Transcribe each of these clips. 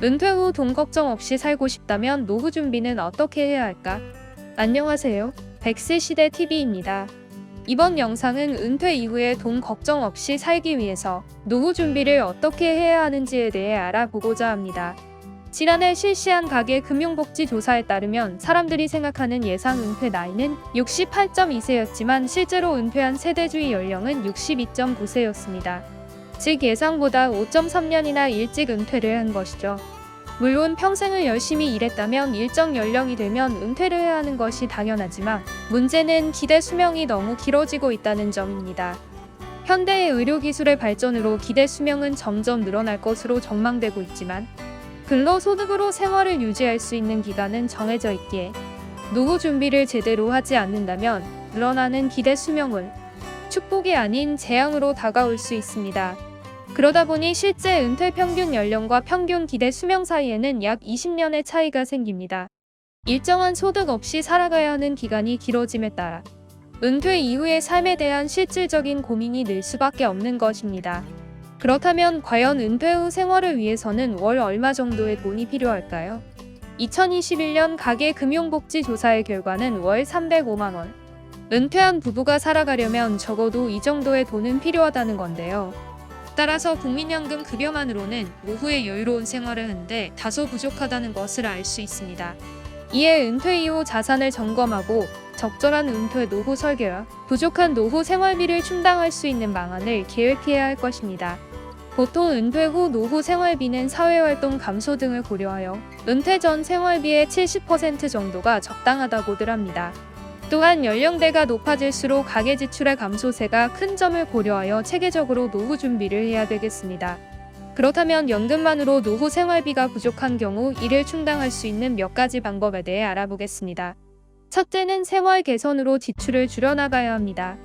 은퇴 후 돈 걱정 없이 살고 싶다면 노후 준비는 어떻게 해야 할까? 안녕하세요. 100세 시대 TV입니다. 이번 영상은 은퇴 이후에 돈 걱정 없이 살기 위해서 노후 준비를 어떻게 해야 하는지에 대해 알아보고자 합니다. 지난해 실시한 가계금융복지조사에 따르면 사람들이 생각하는 예상 은퇴 나이는 68.2세였지만 실제로 은퇴한 세대주의 연령은 62.9세였습니다. 즉 예상보다 5.3년이나 일찍 은퇴를 한 것이죠. 물론 평생을 열심히 일했다면 일정 연령이 되면 은퇴를 해야 하는 것이 당연하지만 문제는 기대 수명이 너무 길어지고 있다는 점입니다. 현대의 의료기술의 발전으로 기대 수명은 점점 늘어날 것으로 전망되고 있지만 근로소득으로 생활을 유지할 수 있는 기간은 정해져 있기에 노후 준비를 제대로 하지 않는다면 늘어나는 기대 수명은 축복이 아닌 재앙으로 다가올 수 있습니다. 그러다 보니 실제 은퇴 평균 연령과 평균 기대 수명 사이에는 약 20년의 차이가 생깁니다. 일정한 소득 없이 살아가야 하는 기간이 길어짐에 따라 은퇴 이후의 삶에 대한 실질적인 고민이 늘 수밖에 없는 것입니다. 그렇다면 과연 은퇴 후 생활을 위해서는 월 얼마 정도의 돈이 필요할까요? 2021년 가계금융복지조사의 결과는 월 305만 원. 은퇴한 부부가 살아가려면 적어도 이 정도의 돈은 필요하다는 건데요. 따라서 국민연금 급여만으로는 노후에 여유로운 생활을 하는데 다소 부족하다는 것을 알 수 있습니다. 이에 은퇴 이후 자산을 점검하고 적절한 은퇴 노후 설계와 부족한 노후 생활비를 충당할 수 있는 방안을 계획해야 할 것입니다. 보통 은퇴 후 노후 생활비는 사회활동 감소 등을 고려하여 은퇴 전 생활비의 70% 정도가 적당하다고들 합니다. 또한 연령대가 높아질수록 가계지출의 감소세가 큰 점을 고려하여 체계적으로 노후 준비를 해야 되겠습니다. 그렇다면 연금만으로 노후 생활비가 부족한 경우 이를 충당할 수 있는 몇 가지 방법에 대해 알아보겠습니다. 첫째는 생활 개선으로 지출을 줄여나가야 합니다.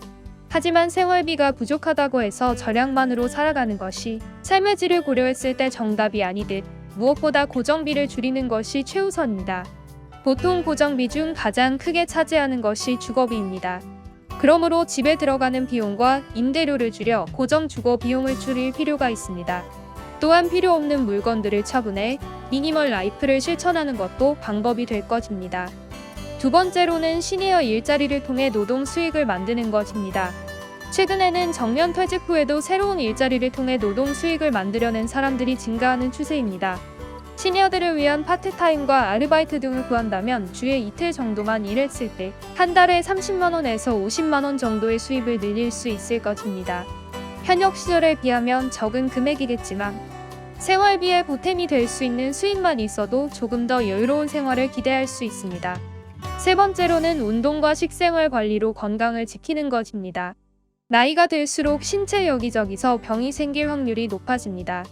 하지만 생활비가 부족하다고 해서 절약만으로 살아가는 것이 삶의 질을 고려했을 때 정답이 아니듯 무엇보다 고정비를 줄이는 것이 최우선입니다. 보통 고정비 중 가장 크게 차지하는 것이 주거비입니다. 그러므로 집에 들어가는 비용과 임대료를 줄여 고정 주거 비용을 줄일 필요가 있습니다. 또한 필요 없는 물건들을 처분해 미니멀 라이프를 실천하는 것도 방법이 될 것입니다. 두 번째로는 시니어 일자리를 통해 노동 수익을 만드는 것입니다. 최근에는 정년 퇴직 후에도 새로운 일자리를 통해 노동 수익을 만들려는 사람들이 증가하는 추세입니다. 시니어들을 위한 파트타임과 아르바이트 등을 구한다면 주에 이틀 정도만 일했을 때 한 달에 30만원에서 50만원 정도의 수입을 늘릴 수 있을 것입니다. 현역 시절에 비하면 적은 금액이겠지만 생활비에 보탬이 될 수 있는 수입만 있어도 조금 더 여유로운 생활을 기대할 수 있습니다. 세 번째로는 운동과 식생활 관리로 건강을 지키는 것입니다. 나이가 들수록 신체 여기저기서 병이 생길 확률이 높아집니다.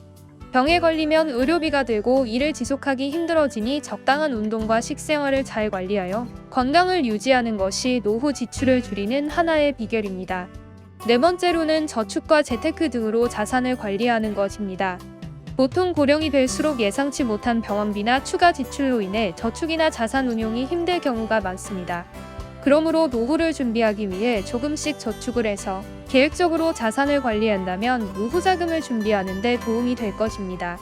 병에 걸리면 의료비가 들고 이를 지속하기 힘들어지니 적당한 운동과 식생활을 잘 관리하여 건강을 유지하는 것이 노후 지출을 줄이는 하나의 비결입니다. 네 번째로는 저축과 재테크 등으로 자산을 관리하는 것입니다. 보통 고령이 될수록 예상치 못한 병원비나 추가 지출로 인해 저축이나 자산 운용이 힘들 경우가 많습니다. 그러므로 노후를 준비하기 위해 조금씩 저축을 해서 계획적으로 자산을 관리한다면 노후 자금을 준비하는 데 도움이 될 것입니다.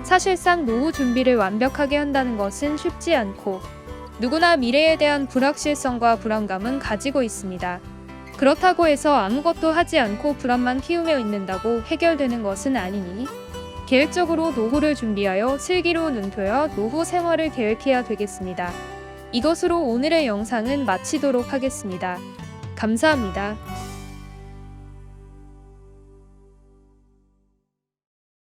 사실상 노후 준비를 완벽하게 한다는 것은 쉽지 않고 누구나 미래에 대한 불확실성과 불안감은 가지고 있습니다. 그렇다고 해서 아무것도 하지 않고 불안만 키우며 있는다고 해결되는 것은 아니니 계획적으로 노후를 준비하여 슬기로운 은퇴와 노후 생활을 계획해야 되겠습니다. 이것으로 오늘의 영상은 마치도록 하겠습니다. 감사합니다.